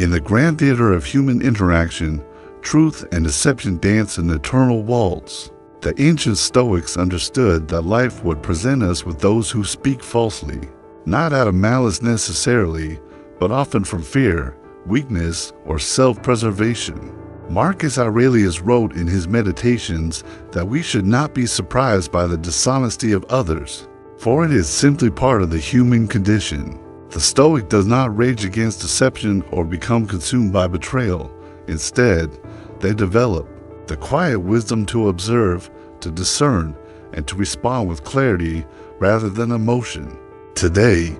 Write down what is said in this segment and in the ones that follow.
In the grand theater of human interaction, truth and deception dance an eternal waltz. The ancient Stoics understood that life would present us with those who speak falsely, not out of malice necessarily, but often from fear, weakness, or self-preservation. Marcus Aurelius wrote in his Meditations that we should not be surprised by the dishonesty of others, for it is simply part of the human condition. The Stoic does not rage against deception or become consumed by betrayal. Instead, they develop the quiet wisdom to observe, to discern, and to respond with clarity rather than emotion. Today,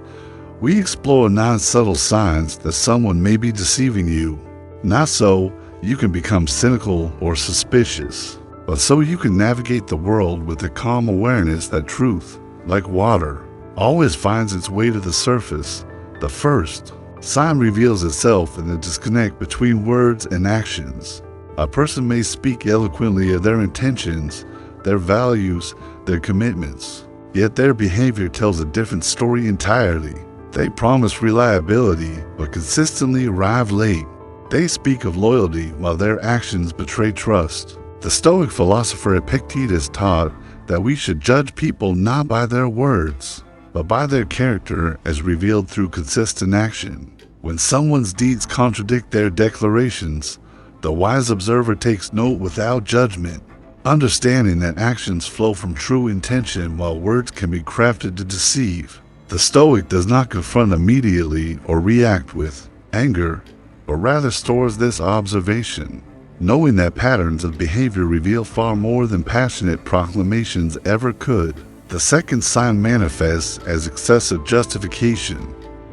we explore non-subtle signs that someone may be deceiving you. Not so you can become cynical or suspicious, but so you can navigate the world with the calm awareness that truth, like water, always finds its way to the surface. The first sign reveals itself in the disconnect between words and actions. A person may speak eloquently of their intentions, their values, their commitments, yet their behavior tells a different story entirely. They promise reliability, but consistently arrive late. They speak of loyalty while their actions betray trust. The Stoic philosopher Epictetus taught that we should judge people not by their words, but by their character as revealed through consistent action. When someone's deeds contradict their declarations, the wise observer takes note without judgment, understanding that actions flow from true intention while words can be crafted to deceive. The Stoic does not confront immediately or react with anger, but rather stores this observation, knowing that patterns of behavior reveal far more than passionate proclamations ever could. The second sign manifests as excessive justification,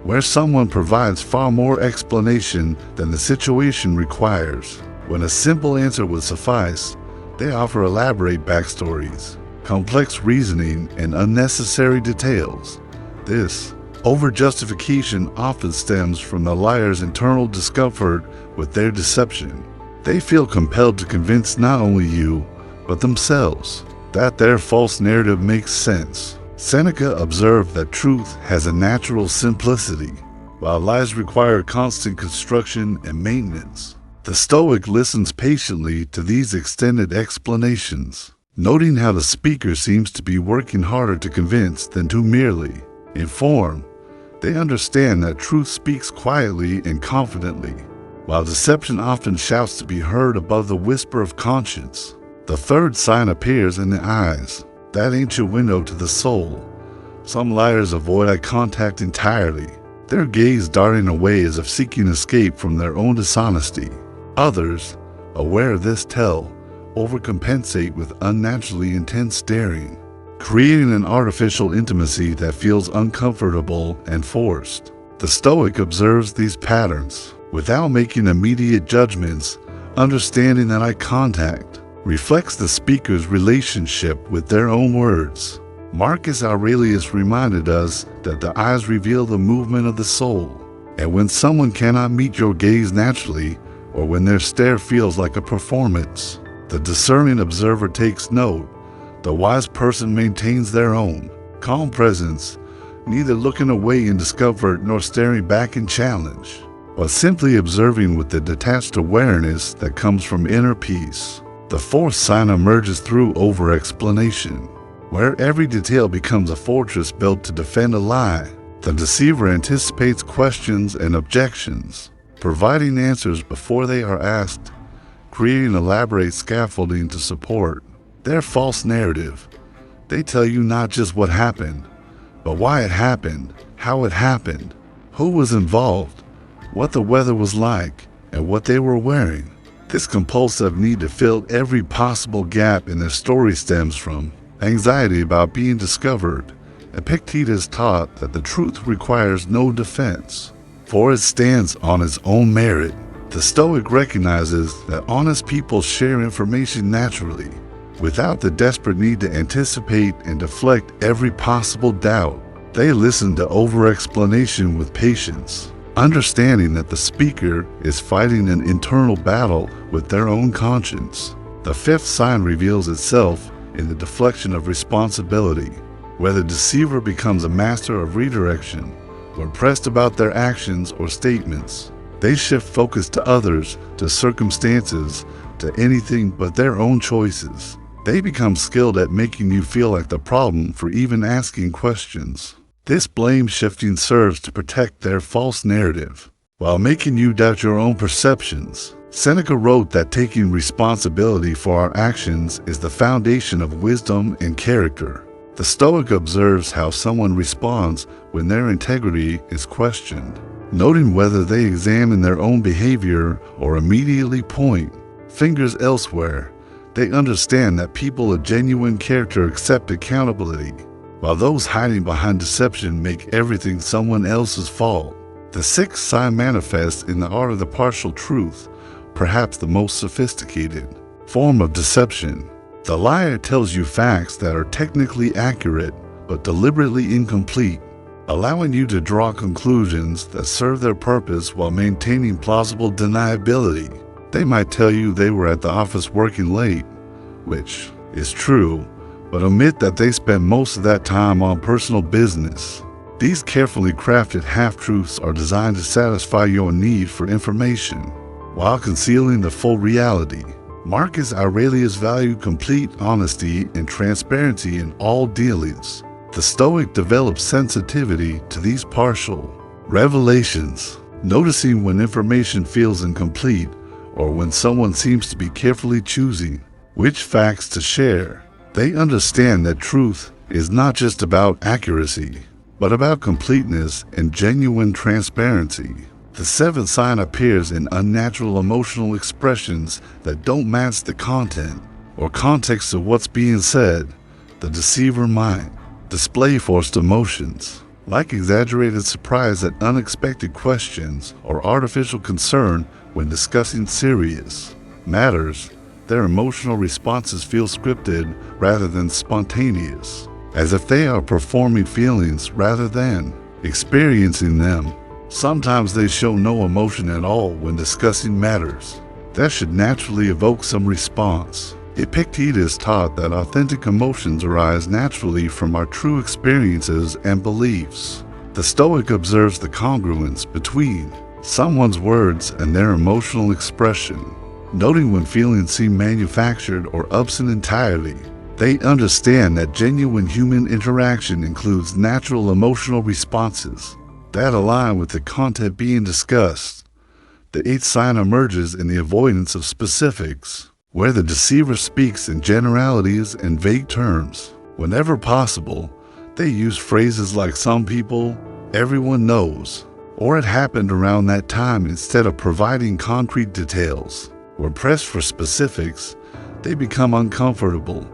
where someone provides far more explanation than the situation requires. When a simple answer would suffice, they offer elaborate backstories, complex reasoning, and unnecessary details. This over-justification often stems from the liar's internal discomfort with their deception. They feel compelled to convince not only you, but themselves, that their false narrative makes sense. Seneca observed that truth has a natural simplicity, while lies require constant construction and maintenance. The Stoic listens patiently to these extended explanations, noting how the speaker seems to be working harder to convince than to merely inform. They understand that truth speaks quietly and confidently, while deception often shouts to be heard above the whisper of conscience. The third sign appears in the eyes, that ancient window to the soul. Some liars avoid eye contact entirely, their gaze darting away as if seeking escape from their own dishonesty. Others, aware of this tell, overcompensate with unnaturally intense staring, creating an artificial intimacy that feels uncomfortable and forced. The Stoic observes these patterns without making immediate judgments, understanding that eye contact reflects the speaker's relationship with their own words. Marcus Aurelius reminded us that the eyes reveal the movement of the soul, and when someone cannot meet your gaze naturally, or when their stare feels like a performance, the discerning observer takes note. The wise person maintains their own calm presence, neither looking away in discomfort nor staring back in challenge, but simply observing with the detached awareness that comes from inner peace. The fourth sign emerges through over-explanation, where every detail becomes a fortress built to defend a lie. The deceiver anticipates questions and objections, providing answers before they are asked, creating elaborate scaffolding to support their false narrative. They tell you not just what happened, but why it happened, how it happened, who was involved, what the weather was like, and what they were wearing. This compulsive need to fill every possible gap in their story stems from anxiety about being discovered. Epictetus taught that the truth requires no defense, for it stands on its own merit. The Stoic recognizes that honest people share information naturally, without the desperate need to anticipate and deflect every possible doubt. They listen to over-explanation with patience, understanding that the speaker is fighting an internal battle with their own conscience. The fifth sign reveals itself in the deflection of responsibility, where the deceiver becomes a master of redirection when pressed about their actions or statements. They shift focus to others, to circumstances, to anything but their own choices. They become skilled at making you feel like the problem for even asking questions. This blame shifting serves to protect their false narrative, while making you doubt your own perceptions. Seneca wrote that taking responsibility for our actions is the foundation of wisdom and character. The Stoic observes how someone responds when their integrity is questioned, noting whether they examine their own behavior or immediately point fingers elsewhere. They understand that people of genuine character accept accountability, while those hiding behind deception make everything someone else's fault. The sixth sign manifests in the art of the partial truth, perhaps the most sophisticated form of deception. The liar tells you facts that are technically accurate but deliberately incomplete, allowing you to draw conclusions that serve their purpose while maintaining plausible deniability. They might tell you they were at the office working late, which is true, but omit that they spent most of that time on personal business. These carefully crafted half-truths are designed to satisfy your need for information, while concealing the full reality. Marcus Aurelius valued complete honesty and transparency in all dealings. The Stoic developed sensitivity to these partial revelations, noticing when information feels incomplete or when someone seems to be carefully choosing which facts to share. They understand that truth is not just about accuracy, but about completeness and genuine transparency. The seventh sign appears in unnatural emotional expressions that don't match the content or context of what's being said. The deceiver might display forced emotions, like exaggerated surprise at unexpected questions or artificial concern when discussing serious matters. Their emotional responses feel scripted rather than spontaneous, as if they are performing feelings rather than experiencing them. Sometimes they show no emotion at all when discussing matters that should naturally evoke some response. Epictetus taught that authentic emotions arise naturally from our true experiences and beliefs. The Stoic observes the congruence between someone's words and their emotional expression, noting when feelings seem manufactured or absent entirely. They understand that genuine human interaction includes natural emotional responses that align with the content being discussed. The eighth sign emerges in the avoidance of specifics, where the deceiver speaks in generalities and vague terms. Whenever possible, they use phrases like "some people," "everyone knows," or "it happened around that time" instead of providing concrete details. When pressed for specifics, they become uncomfortable,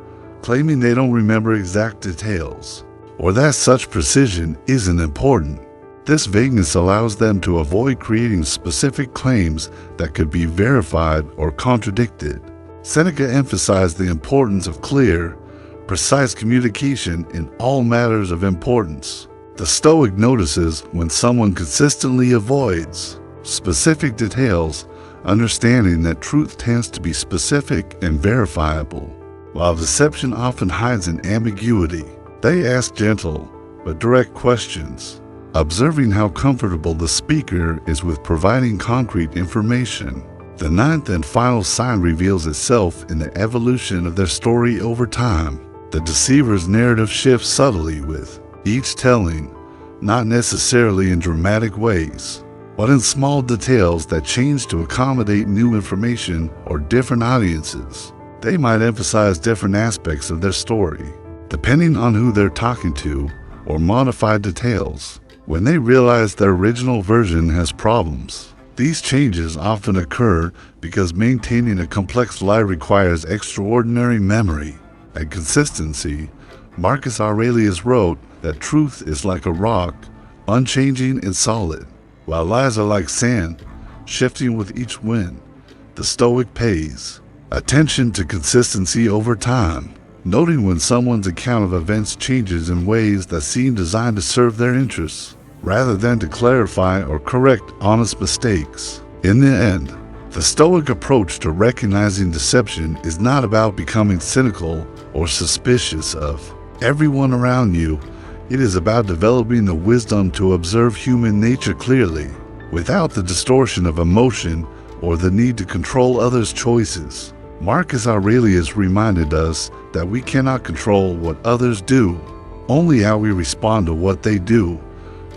claiming they don't remember exact details, or that such precision isn't important. This vagueness allows them to avoid creating specific claims that could be verified or contradicted. Seneca emphasized the importance of clear, precise communication in all matters of importance. The Stoic notices when someone consistently avoids specific details, understanding that truth tends to be specific and verifiable, while deception often hides in ambiguity. They ask gentle but direct questions, observing how comfortable the speaker is with providing concrete information. The ninth and final sign reveals itself in the evolution of their story over time. The deceiver's narrative shifts subtly with each telling, not necessarily in dramatic ways, but in small details that change to accommodate new information or different audiences. They might emphasize different aspects of their story, depending on who they're talking to, or modify details when they realize their original version has problems. These changes often occur because maintaining a complex lie requires extraordinary memory and consistency. Marcus Aurelius wrote that truth is like a rock, unchanging and solid, while lies are like sand, shifting with each wind. The Stoic pays attention to consistency over time, noting when someone's account of events changes in ways that seem designed to serve their interests, rather than to clarify or correct honest mistakes. In the end, the Stoic approach to recognizing deception is not about becoming cynical or suspicious of everyone around you. It is about developing the wisdom to observe human nature clearly, without the distortion of emotion or the need to control others' choices. Marcus Aurelius reminded us that we cannot control what others do, only how we respond to what they do.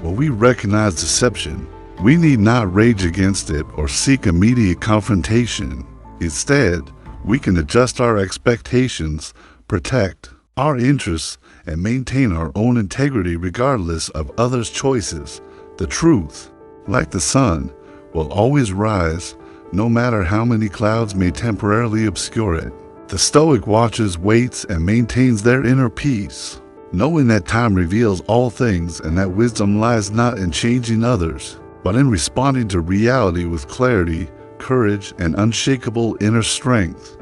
When we recognize deception, we need not rage against it or seek immediate confrontation. Instead, we can adjust our expectations, protect our interests, and maintain our own integrity regardless of others' choices. The truth, like the sun, will always rise, no matter how many clouds may temporarily obscure it. The Stoic watches, waits, and maintains their inner peace, knowing that time reveals all things and that wisdom lies not in changing others, but in responding to reality with clarity, courage, and unshakable inner strength.